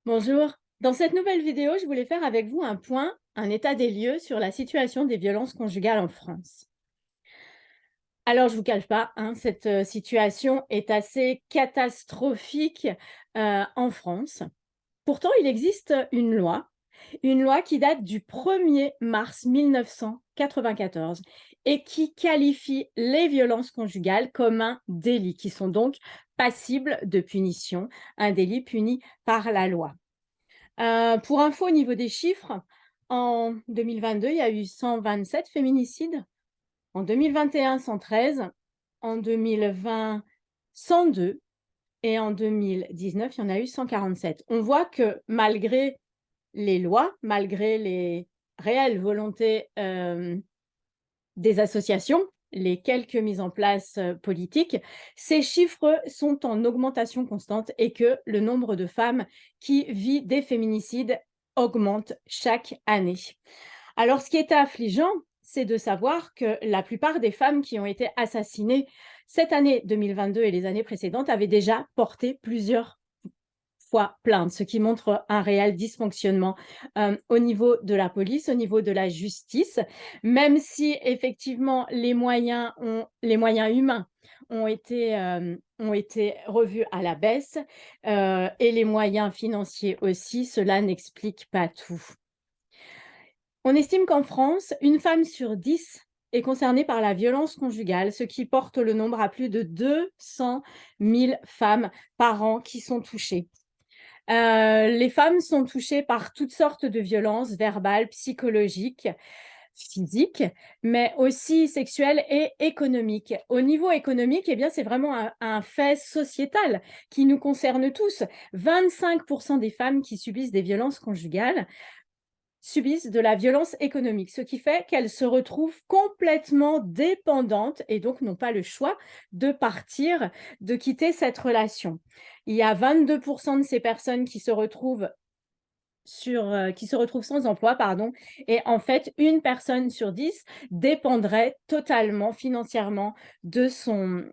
Bonjour. Dans cette nouvelle vidéo, je voulais faire avec vous un point, un état des lieux sur la situation des violences conjugales en France. Alors, je ne vous cache pas, hein, cette situation est assez catastrophique en France. Pourtant, il existe une loi qui date du 1er mars 1994 et qui qualifie les violences conjugales comme un délit, qui sont donc passibles de punition, un délit puni par la loi. Pour info, au niveau des chiffres, en 2022, il y a eu 127 féminicides, en 2021, 113, en 2020, 102 et en 2019, il y en a eu 147. On voit que malgré les lois, malgré les réelles volontés, des associations, les quelques mises en place, politiques, ces chiffres sont en augmentation constante et que le nombre de femmes qui vit des féminicides augmente chaque année. Alors ce qui est affligeant, c'est de savoir que la plupart des femmes qui ont été assassinées cette année 2022 et les années précédentes avaient déjà porté plusieurs fois plainte, ce qui montre un réel dysfonctionnement au niveau de la police, au niveau de la justice, même si effectivement les moyens humains ont été revus à la baisse et les moyens financiers aussi, cela n'explique pas tout. On estime qu'en France, une femme sur 10 est concernée par la violence conjugale, ce qui porte le nombre à plus de 200 000 femmes par an qui sont touchées. Les femmes sont touchées par toutes sortes de violences verbales, psychologiques, physiques, mais aussi sexuelles et économiques. Au niveau économique, eh bien, c'est vraiment un fait sociétal qui nous concerne tous. 25% des femmes qui subissent des violences conjugales subissent de la violence économique, ce qui fait qu'elles se retrouvent complètement dépendantes et donc n'ont pas le choix de partir, de quitter cette relation. Il y a 22% de ces personnes qui se retrouvent sans emploi, pardon, et en fait, une personne sur 10 dépendrait totalement financièrement de son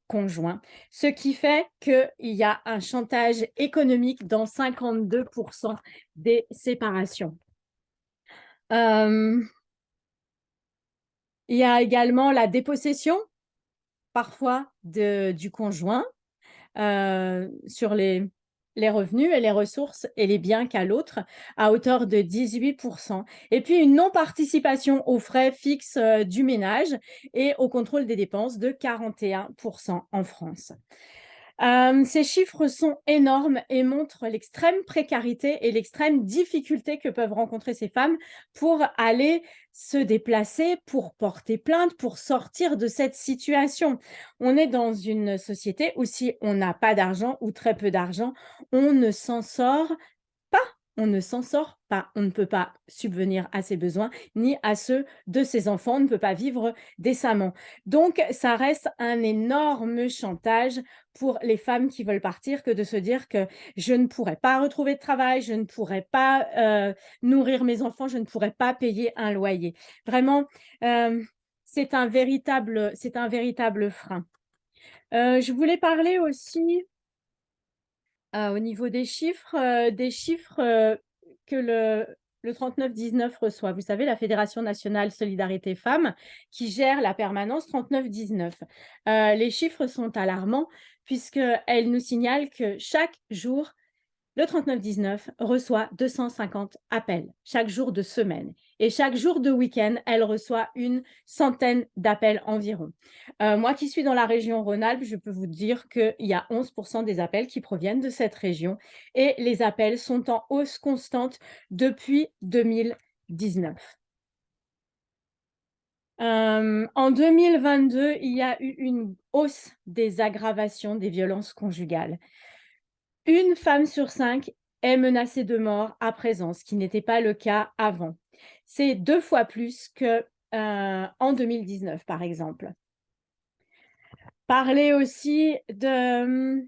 conjoint, ce qui fait qu'il y a un chantage économique dans 52% des séparations. Hem, il y a également la dépossession, parfois du conjoint, sur les revenus et les ressources et les biens qu'a l'autre, à hauteur de 18%. Et puis une non-participation aux frais fixes, du ménage et au contrôle des dépenses de 41% en France. Ces chiffres sont énormes et montrent l'extrême précarité et l'extrême difficulté que peuvent rencontrer ces femmes pour aller se déplacer, pour porter plainte, pour sortir de cette situation. On est dans une société où si on n'a pas d'argent ou très peu d'argent, on ne s'en sort pas, on ne s'en sort pas. On ne peut pas subvenir à ses besoins ni à ceux de ses enfants, on ne peut pas vivre décemment. Donc ça reste un énorme chantage pour les femmes qui veulent partir que de se dire que: «Je ne pourrai pas retrouver de travail, je ne pourrai pas, nourrir mes enfants, je ne pourrai pas payer un loyer». Vraiment, c'est un véritable frein. Je voulais parler aussi au niveau des chiffres, que le 3919 reçoit. Vous savez, la Fédération nationale solidarité femmes qui gère la permanence 3919. Les chiffres sont alarmants puisqu'elle nous signale que chaque jour, le 3919 reçoit 250 appels chaque jour de semaine et chaque jour de week-end, elle reçoit une centaine d'appels environ. Moi qui suis dans la région Rhône-Alpes, je peux vous dire qu'il y a 11% des appels qui proviennent de cette région et les appels sont en hausse constante depuis 2019. En 2022, il y a eu une hausse des aggravations des violences conjugales. Une femme sur 5 est menacée de mort à présent, ce qui n'était pas le cas avant. C'est 2 fois plus que, en 2019, par exemple. Parler aussi de,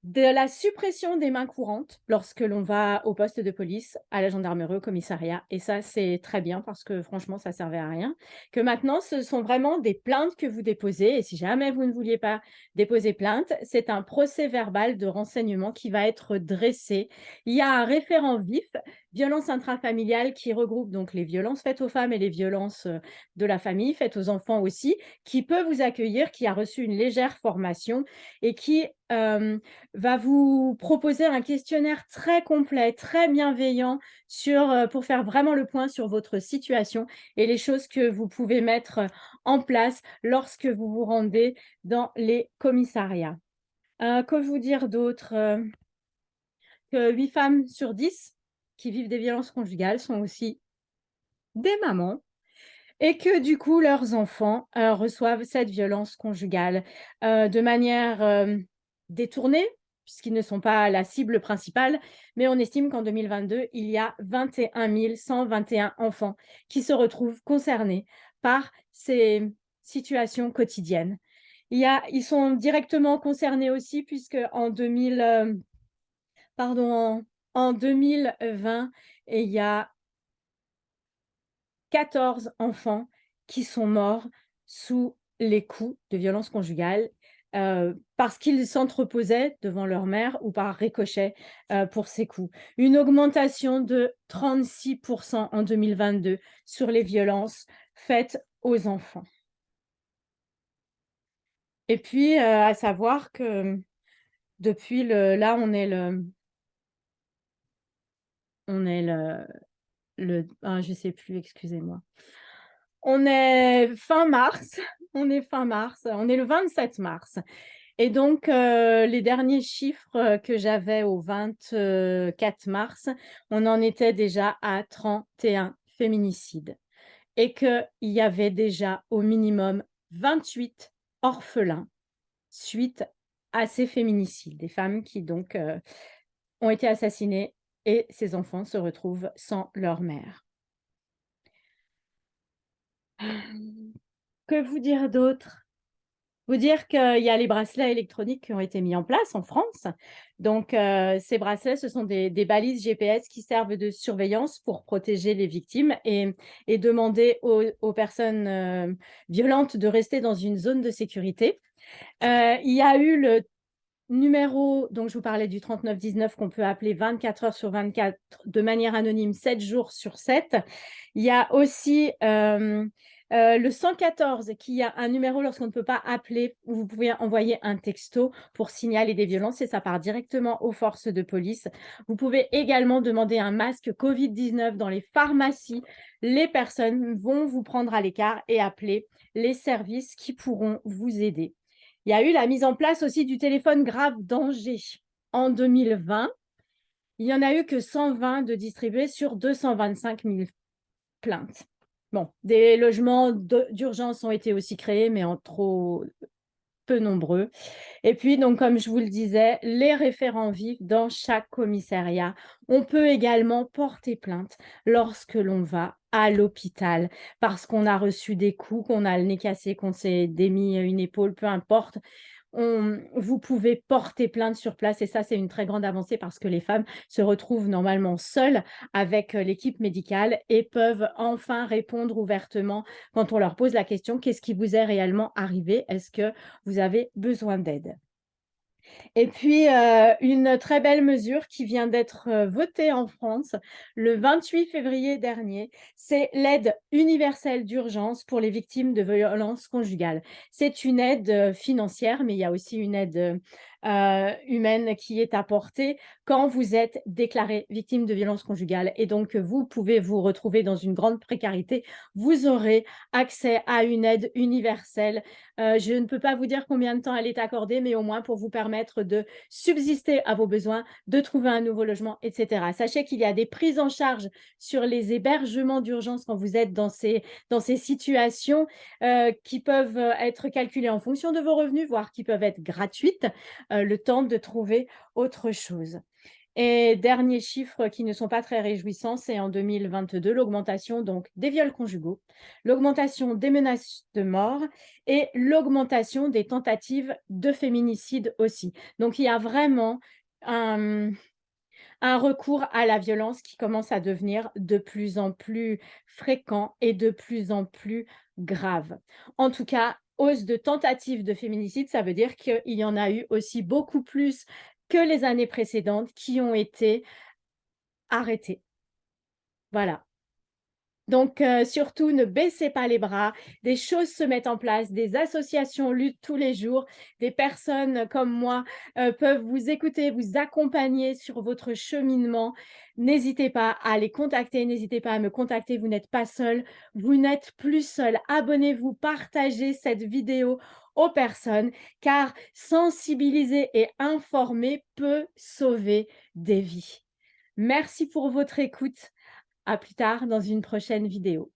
De la suppression des mains courantes lorsque l'on va au poste de police, à la gendarmerie, au commissariat et ça, c'est très bien parce que franchement, ça servait à rien. Que maintenant, ce sont vraiment des plaintes que vous déposez et si jamais vous ne vouliez pas déposer plainte, c'est un procès-verbal de renseignement qui va être dressé. Il y a un référent vif, violences intrafamiliales, qui regroupe donc les violences faites aux femmes et les violences, de la famille, faites aux enfants aussi, qui peut vous accueillir, qui a reçu une légère formation et qui, va vous proposer un questionnaire très complet, très bienveillant sur, pour faire vraiment le point sur votre situation et les choses que vous pouvez mettre en place lorsque vous vous rendez dans les commissariats. Que vous dire d'autre? Que 8 femmes sur 10 qui vivent des violences conjugales sont aussi des mamans et que du coup leurs enfants, reçoivent cette violence conjugale, de manière, détournée, puisqu'ils ne sont pas la cible principale, mais on estime qu'en 2022, il y a 21 121 enfants qui se retrouvent concernés par ces situations quotidiennes. Ils sont directement concernés aussi puisque en 2000, pardon, en 2020, il y a 14 enfants qui sont morts sous les coups de violences conjugales, parce qu'ils s'entreposaient devant leur mère ou par ricochet, pour ces coups. Une augmentation de 36 en 2022 sur les violences faites aux enfants. Et puis, à savoir que depuis le là, on est je sais plus, excusez-moi. On est fin mars, on est fin mars, on est le 27 mars et donc les derniers chiffres, que j'avais au 24 mars, on en était déjà à 31 féminicides et qu'il y avait déjà au minimum 28 orphelins suite à ces féminicides. Des femmes qui donc, ont été assassinées et ces enfants se retrouvent sans leur mère. Que vous dire d'autre? Vous dire qu'il y a les bracelets électroniques qui ont été mis en place en France. Donc, ces bracelets, ce sont des balises GPS qui servent de surveillance pour protéger les victimes et demander aux personnes, violentes de rester dans une zone de sécurité. Il y a eu le numéro dont je vous parlais du 3919 qu'on peut appeler 24 heures sur 24 de manière anonyme, 7 jours sur 7. Il y a aussi, le 114 qui a un numéro lorsqu'on ne peut pas appeler, où vous pouvez envoyer un texto pour signaler des violences et ça part directement aux forces de police. Vous pouvez également demander un masque Covid-19 dans les pharmacies. Les personnes vont vous prendre à l'écart et appeler les services qui pourront vous aider. Il y a eu la mise en place aussi du téléphone grave danger en 2020. Il y en a eu que 120 de distribués sur 225 000 plaintes. Bon, des logements d'urgence ont été aussi créés, mais en trop peu nombreux. Et puis, donc, comme je vous le disais, les référents vifs dans chaque commissariat. On peut également porter plainte lorsque l'on va à l'hôpital parce qu'on a reçu des coups, qu'on a le nez cassé, qu'on s'est démis une épaule, peu importe. Vous pouvez porter plainte sur place et ça, c'est une très grande avancée parce que les femmes se retrouvent normalement seules avec l'équipe médicale et peuvent enfin répondre ouvertement quand on leur pose la question: «Qu'est-ce qui vous est réellement arrivé? Est-ce que vous avez besoin d'aide?» Et puis, une très belle mesure qui vient d'être, votée en France le 28 février dernier, c'est l'aide universelle d'urgence pour les victimes de violences conjugales. C'est une aide, financière, mais il y a aussi une aide, humaine qui est apportée quand vous êtes déclarée victime de violences conjugales et donc vous pouvez vous retrouver dans une grande précarité. Vous aurez accès à une aide universelle. Je ne peux pas vous dire combien de temps elle est accordée, mais au moins pour vous permettre de subsister à vos besoins, de trouver un nouveau logement, et cetera. Sachez qu'il y a des prises en charge sur les hébergements d'urgence quand vous êtes dans ces situations, qui peuvent, être calculées en fonction de vos revenus, voire qui peuvent être gratuites, le temps de trouver autre chose. Et derniers chiffres qui ne sont pas très réjouissants, c'est en 2022, l'augmentation donc des viols conjugaux, l'augmentation des menaces de mort et l'augmentation des tentatives de féminicide aussi. Donc il y a vraiment un recours à la violence qui commence à devenir de plus en plus fréquent et de plus en plus grave. En tout cas, hausse de tentatives de féminicide, ça veut dire qu'il y en a eu aussi beaucoup plus que les années précédentes qui ont été arrêtées. Voilà. Donc, surtout, ne baissez pas les bras. Des choses se mettent en place, des associations luttent tous les jours, des personnes comme moi peuvent vous écouter, vous accompagner sur votre cheminement. N'hésitez pas à les contacter, n'hésitez pas à me contacter. Vous n'êtes pas seul, vous n'êtes plus seul. Abonnez-vous, partagez cette vidéo aux personnes, car sensibiliser et informer peut sauver des vies. Merci pour votre écoute. À plus tard dans une prochaine vidéo.